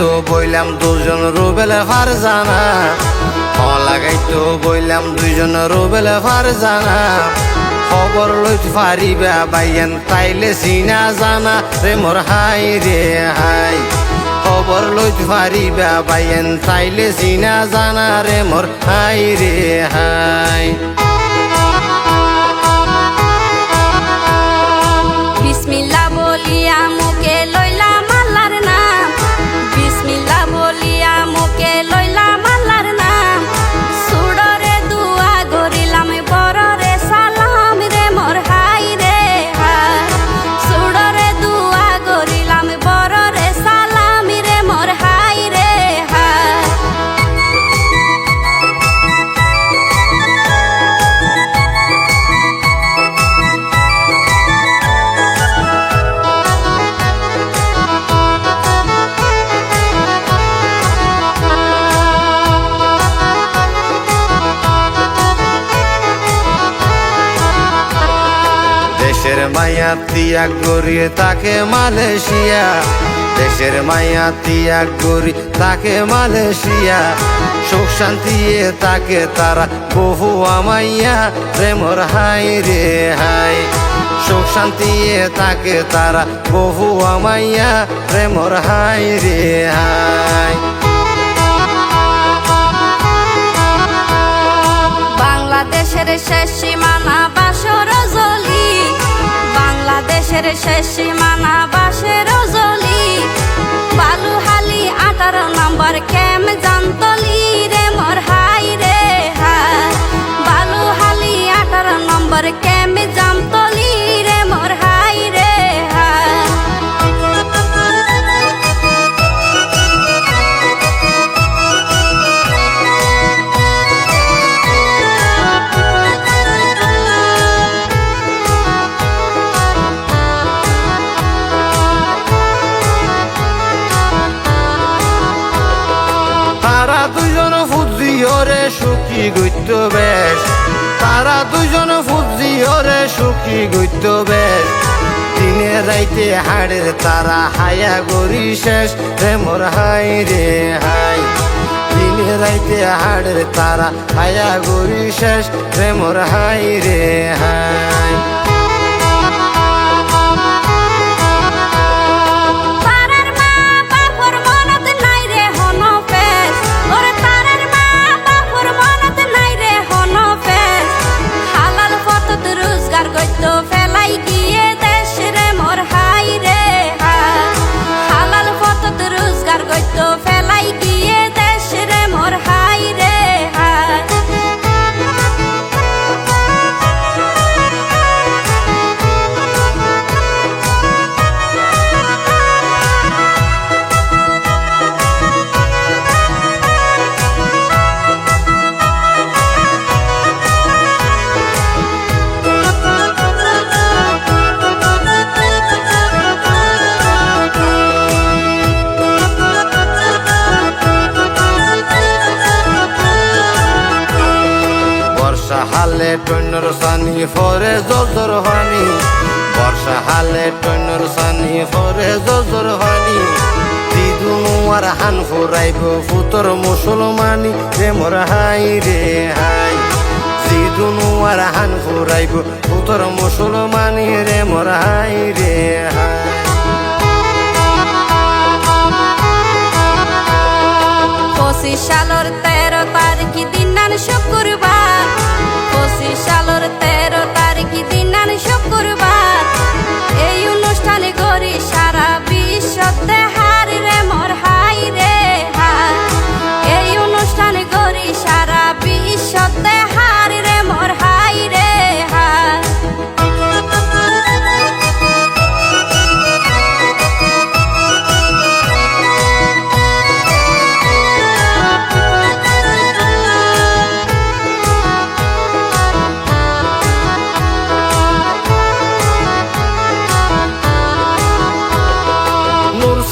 লাগাইতো বইলাম দুজন রুবেলে ফারজানা, লাগাইতো বইলাম দুইজন রুবেলে ফারজানা। খবর লইতে পারিবা বাইয়ান তাইলে চিনা জানা রে মোর হাই রে হাই। খবর লইতে পারিবা বাইয়ান তাইলে চিনা জানা রে মোর হাই রে হাই। বিসমিল্লাহ বলিয়া মুখে লইলাম আল্লাহর নাম, বিসমিল্লাহ বলিয়া মুখে লইলাম আল্লাহর নাম। সুড়রে দুয়া গরিলাম বড়রে সালাম রে মোর হাই রে হাই। সুড়রে দুয়া গরিলাম বড়রে সালাম রে মোর হাই রে হাই। দেশের মায়া ত্যাগ করি তাকে মালয়েশিয়া, দেশের মায়া ত্যাগ করি তাকে মালয়েশিয়া। সুখ শান্তি তাকে তারা বহু আমাইয়া রে মোর হাই রে হাই। সুখ শান্তি তাকে তারা বহু আমাইয়া রে মোর হাই রে হাই। বাংলাদেশের শেষ সীমানা বাসর জলি, বাংলাদেশের শেষ সীমানা বাসের জলি। বালুহালি 18 নম্বর ক্যাম্প জানতলি রে মোর হাই রে হাই। বালুহালি 18 নম্বর ক্যাম্প জামতলি রে মোর হাই রে হাই। তারা দুজন ফুজিওরে সুখী গইত বেশ, তারা দুজন ফুজিওরে সুখী গইত বেশ। দিনে রাইতে হাড়ের তারা হায়া গরি শেষ রে মোর হাই রে হাই। দিনে রাইতে হাড়ের তারা হায়া গরি শেষ রে মোর হাই রে হাই। বর্ষা হালে টৈনর সানি ফরে জোজর হানি, বর্ষা হালে টৈনর সানি ফরে জোজর হানি। দিদুনু আর হান ফুরাইব ফুতর মুসলমানি রে মোর হাই রে হাই। দিদুনু আর হান ফুরাইব ফুতর মুসলমানি রে মোর হাই রে হাই। 25 সালের 13 তারিখ দিনান শুক্রবার, 25 সালের 13 তারিখ দিনান শুক্রবার। এই অনুষ্ঠানে গরি সারা বিশ্বতে হারি রে মোর হাই রে হাই। এই অনুষ্ঠানে গরি সারা বিশ্বতে হারি রে মোর হাই রে হাই।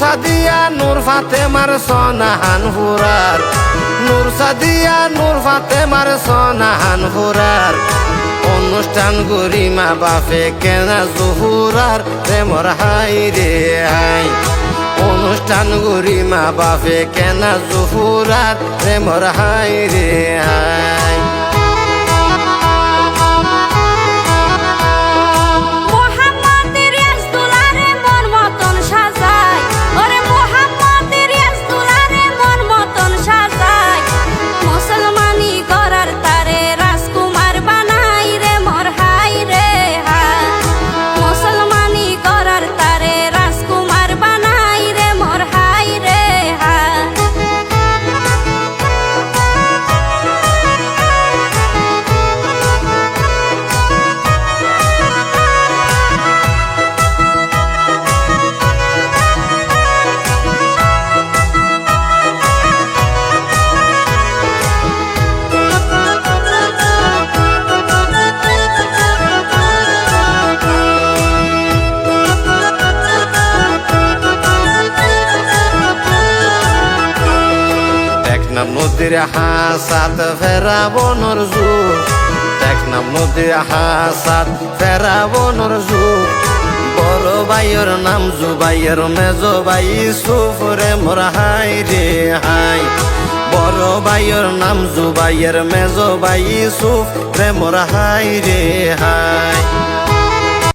সাদিয়া নূর ফাতেমার সোনাহান ফুরার, নূর সাদিয়া নূর ফাতেমার সোনাহান ফুরার। অনুষ্ঠান গরিমা বাপে কেনা জহুরার রে মোর হাই রে হাই। অনুষ্ঠান গরি মা বাপে কেনা জুফুরাত রে মোর হাই রে হাই। নদীর হাসাত ফেরাবনর যুগ, দেখনাম নদীর হাসাত ফেরাবনর যুগ। বড় ভাইয়ের নাম জুবাইয়ের মেজ ভাই ইউসুফ রে মোর হাই রে হাই। বড় ভাইয়ের নাম জুবাইয়ের মেজ ভাই ইউসুফ রে মোর হাই রে হাই।